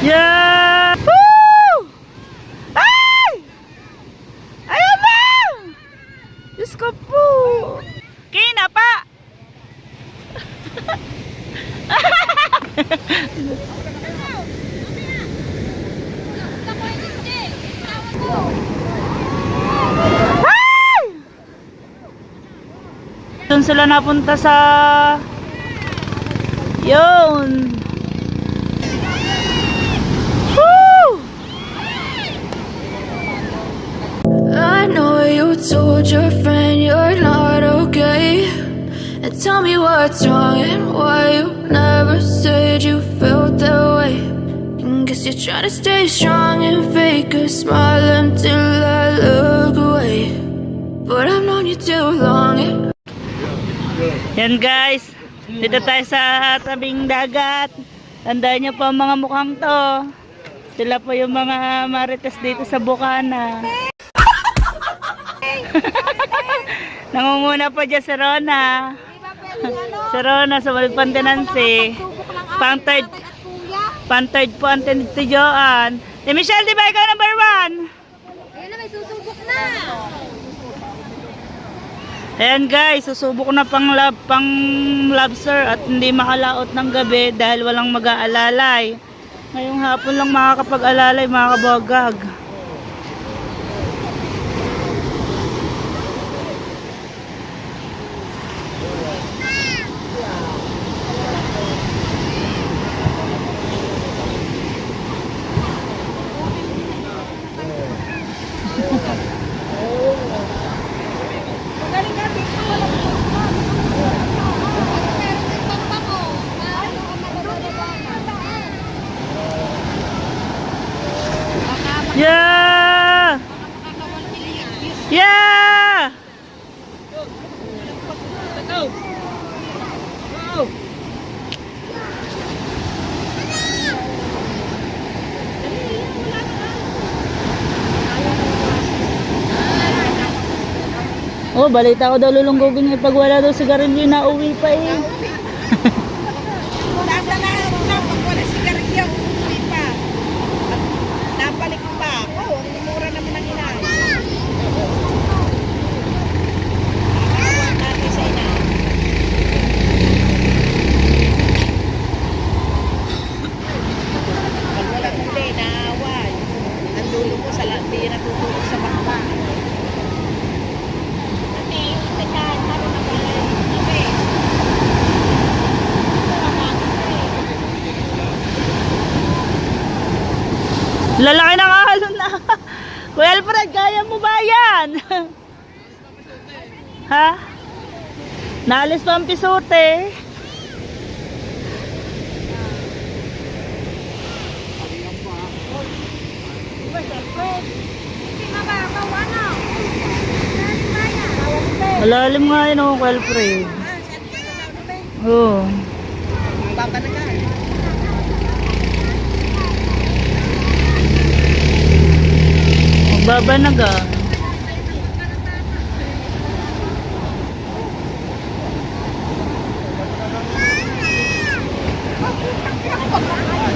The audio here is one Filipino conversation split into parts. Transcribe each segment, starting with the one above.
Yeah! Woo! Ay! Ayan na! Diyos ko po! Kina pa! Ay! Doon sila napunta sa yun. I know you told your friend you're not okay, and tell me what's wrong and why you never said you felt that way. And guess you're trying to stay strong and fake a smile until I look away, but I've known you too long. Yan guys, dito tayo sa tabing dagat. Tandaan niyo po ang mga mukhang to. Sila po yung mga marites dito sa Bukana. Nangunguna po dyan si Rona. Si Rona sa Malpantenansi. Pang-third po ang tinidyoan. Si Michelle, di ba ikaw number 1? Ayun na, may susubok na. Ayan guys, susubok na pang lobster at hindi makalaot ng gabi dahil walang mag-aalalay. Ngayong hapon lang makakapag-alalay mga kabogag. Yeah! Yeah! Oh, balita ko daw lulunggugin pag wala daw sigarilyo na uwi pa eh. Nasa na pag wala sigarilyo, uwi pa. Napalik pa ako. Ang mura naman ang inay. Nakakawag natin sa ina. Pag wala huli, naaway. Ang dulo ko sa lahat, di natutulog sa bangka. Lalaki ng alon na. Kuya Alfred, kaya mo ba yan? Ha? Naalis pa ang pisote. Malalim nga yun ako, Kuya Alfred. Oo. Baka na ka. Baba na ga.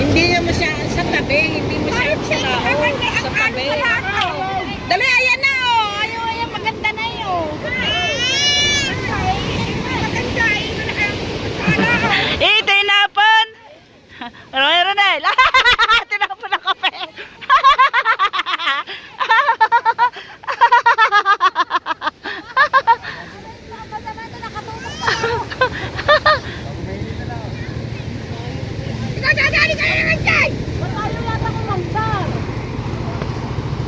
Hindi mo siya sa tabi, hindi mo siya sa lao, sa tabi. Dali, ayan na oh. Ayan, maganda na yun. Tinapon! Ronel! Tinapon ang kape!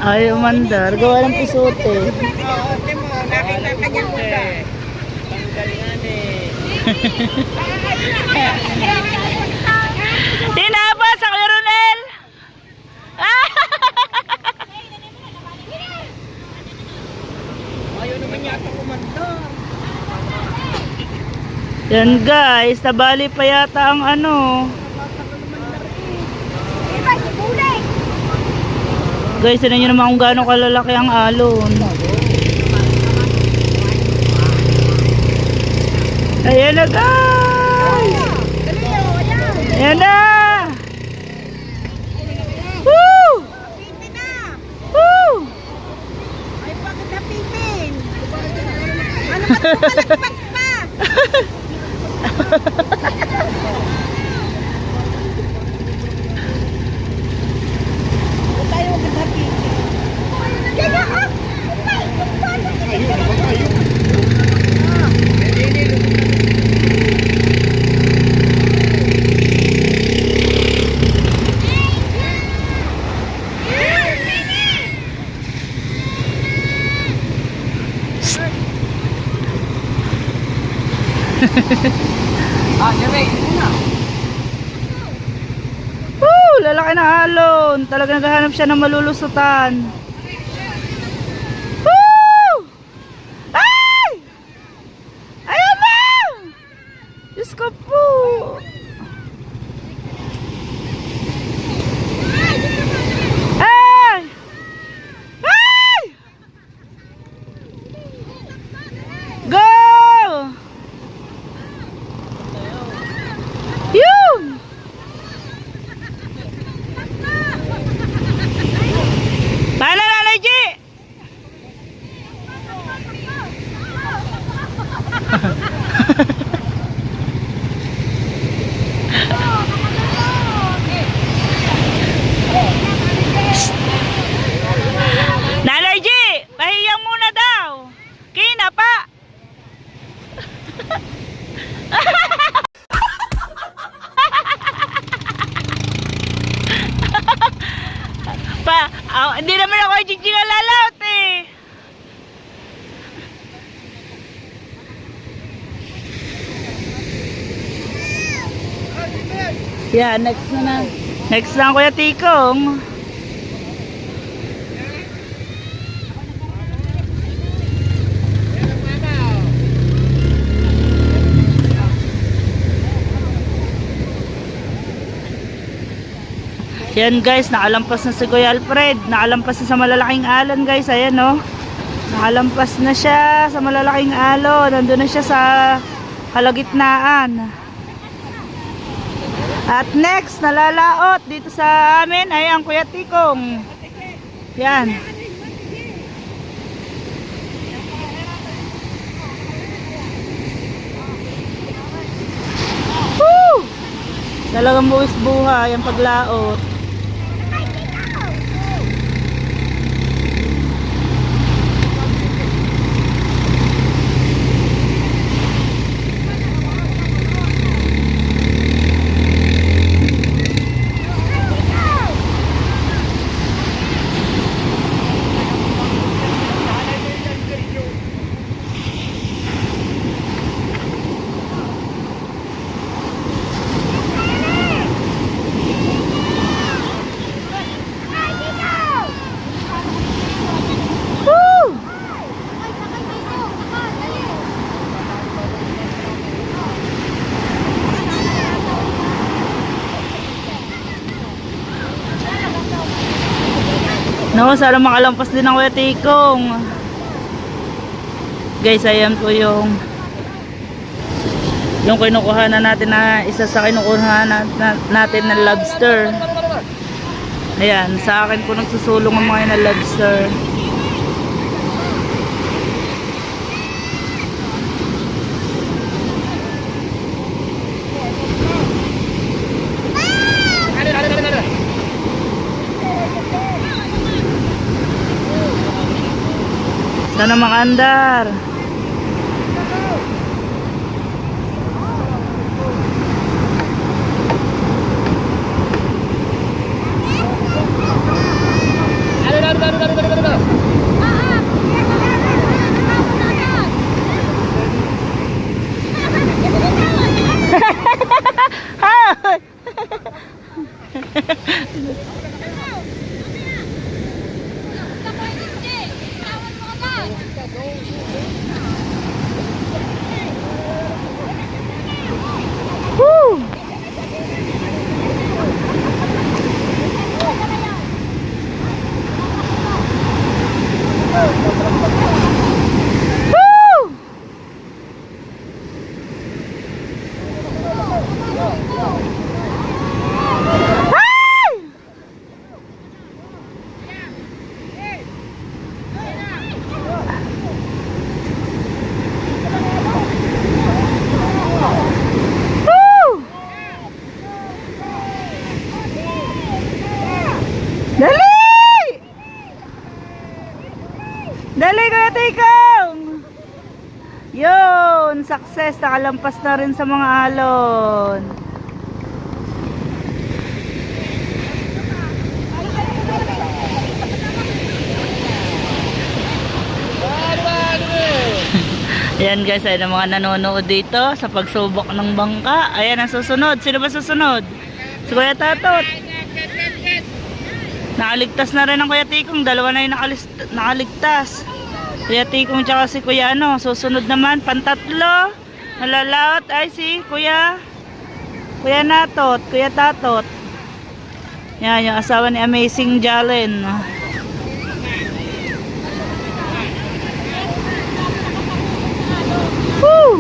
Ayaw mandar, gawa ng pisote. Oo, mo, nakita ka niya muna. Galingan eh. Tinapon sa Kuya Ronel! Ayaw naman yata kumanda. Yan guys, nabali pa yata ang ano. Guys, tinan nyo naman kung gaano kalalaki ang alon. Ayan na guys! Ayan na! Woo! Lalaki na alon. Talagang naghahanap siya ng malulusutan. Woo! Ay! Ayan na! Diyos ko po! Ay! Ay! Go! Yun! Paano Nanay G? Nanay G, pahiyang muna daw. Kina pa. Hindi naman ako nalalaot eh. Yeah, next na. Next na Kuya Tikong. Yan guys, nakalampas na si Kuya Alfred. Nakalampas na sa malalaking alon guys. Ayan no. Nakalampas na siya sa malalaking alon. Nandun na siya sa kalagitnaan. At next, nalalaot dito sa amin ay ang Kuya Tikong. Yan. Woo! Talagang buwis buhay ang paglaot. No, sana makalampas din ang Kuya Tikong. Guys, ayan po yung kinukuha na natin na isa sa kinukuha natin na lobster. Ayan, sa akin po nagsusulong ang mga na lobster. Sana makaandar. Woo! Woo! Ay! Dali! Dali Kuya Tikong! Yun! Success! Nakalampas na rin sa mga alon. Yan Ayan guys, ayan ang mga nanonood dito sa pagsubok ng bangka. Ayan ang susunod. Sino ba susunod? Si Kuya Tatot. Nakaligtas na rin ang Kuya Tikong. Dalawa na yung nakaligtas. Kuya Tikong tsaka si Kuya ano. Susunod naman, pantatlo. Malalaot ay si Kuya Natot, Kuya Tatot. Yan, yung asawa ni Amazing Jalen. Woo!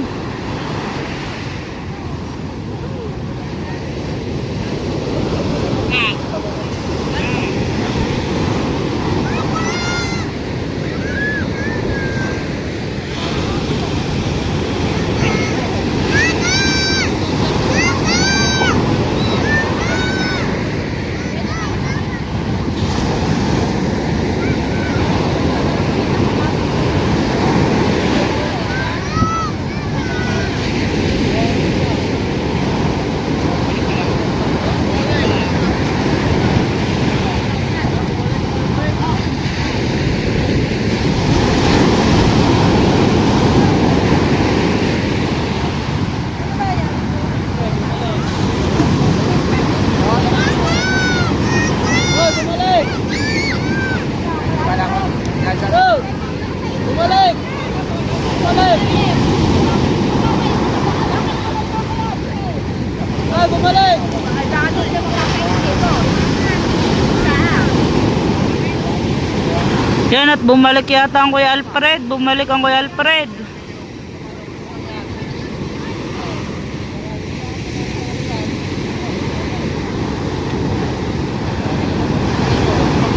Yan at bumalik yata ang Kuya Alfred. Bumalik ang Kuya Alfred.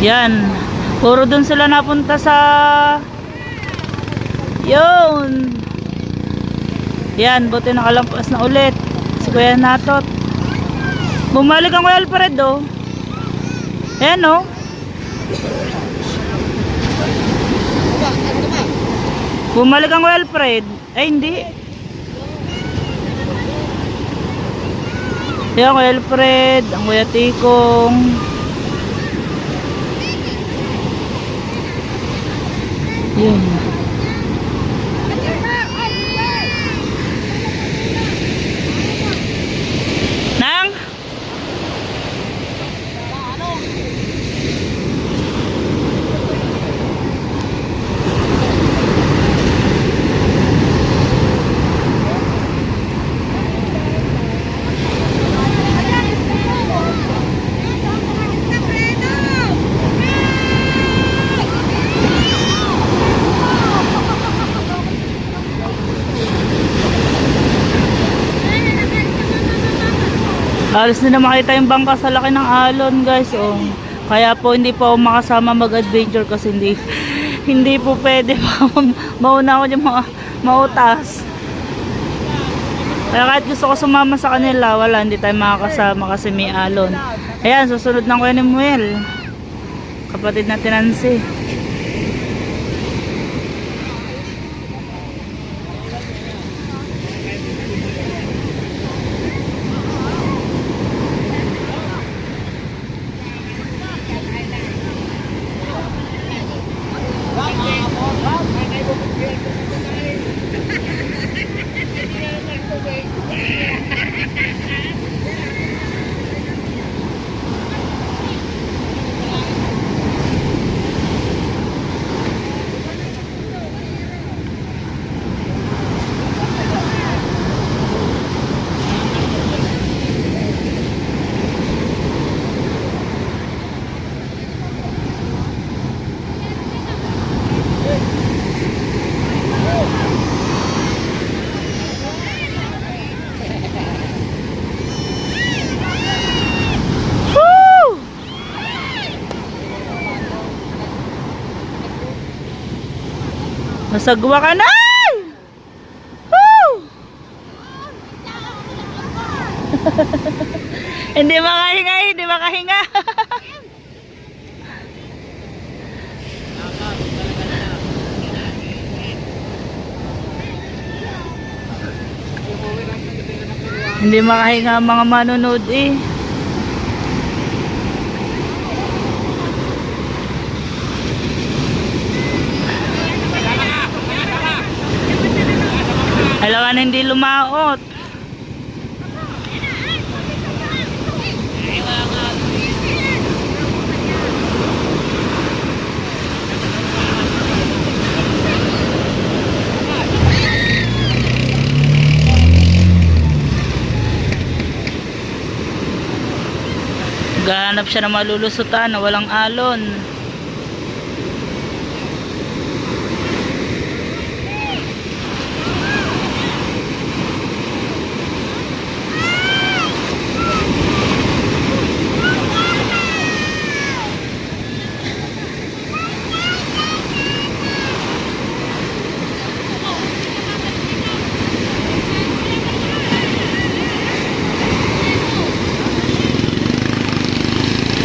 Yan. Puro dun sila napunta sa... Yun. Yan. Buti nakalampas na ulit. Si Kuya Natot. Bumalik ang Kuya Alfred oh. Yan oh. Bumalik ang Kuya Alfred. Ay hindi. Yan Kuya Alfred. Ang Kuya Tikong. Yun. Nang? Halos na makita yung bangka sa laki ng alon guys oh. Kaya po hindi po ako makasama mag-adventure kasi hindi po pwede mauna ako yung mga mautas. Kaya kahit gusto ko sumama sa kanila, wala, hindi tayo makakasama kasi may alon. Ayan, susunod ng Kuya Nemuel, kapatid natin Nancy. Masagwa ka na! Woo! Hindi makahinga, hindi makahinga. Hindi makahinga ang mga manonood eh. Sana hindi lumaot. Gahanap siya ng malulusutan na walang alon.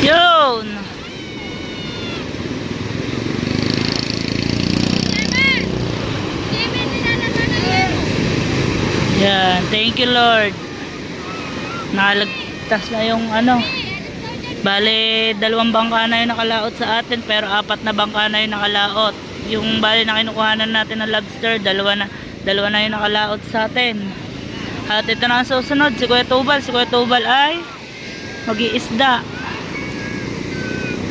Yun! Yan, thank you Lord. Nakalagtas na yung ano. Bale, 2 bangka na yung nakalaot sa atin, pero 4 na bangka na yung nakalaot. Yung bale na kinukuhanan natin ng lobster, 2 na yung nakalaot sa atin. At ito na ang susunod, si Kuya Tubal. Si Kuya Tubal ay mag-iisda.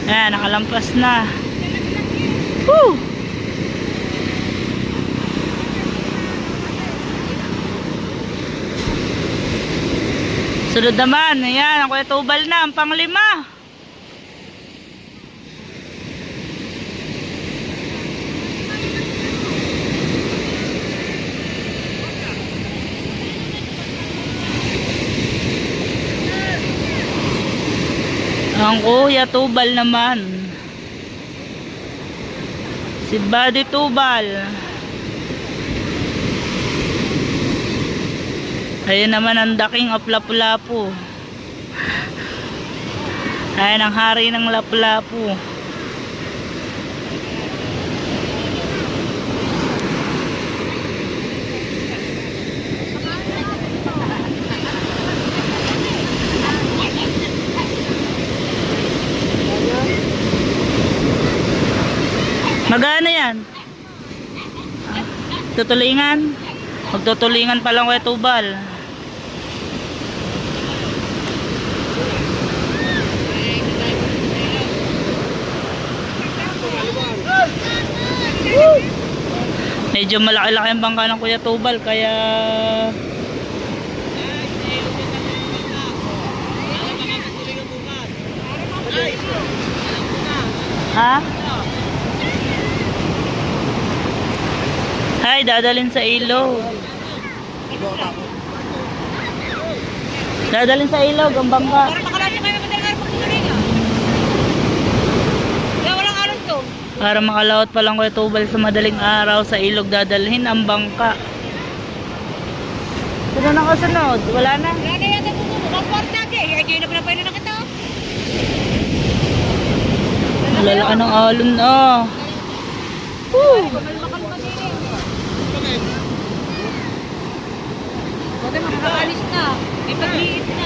Ayan, nakalampas na. Woo! Sunod naman, ayan, ang Kuya Tubal na, ang pang-5. Ang Kuya Tubal naman. Si Buddy Tubal. Ayun naman ang daking of Lapu-Lapu. Ayun ang hari ng Lapu-Lapu. Magana yan? Tutulingan? Magtutulingan pa lang Kuya Tubal. Medyo malaki-laki ang bangka ng Kuya Tubal, kaya ha? Ay, dadalhin sa ilog. Dadalhin sa ilog ang bangka. Para makalaot pa lang Kuya Tubal sa madaling araw, sa ilog dadalhin ang bangka. Sino na kasunod? Wala na? Wala na yan, mag-port lagi. Ay, na pala na kita. Lalaki ng alon na. Woo! Huwag makakaalis na. May pagliit na.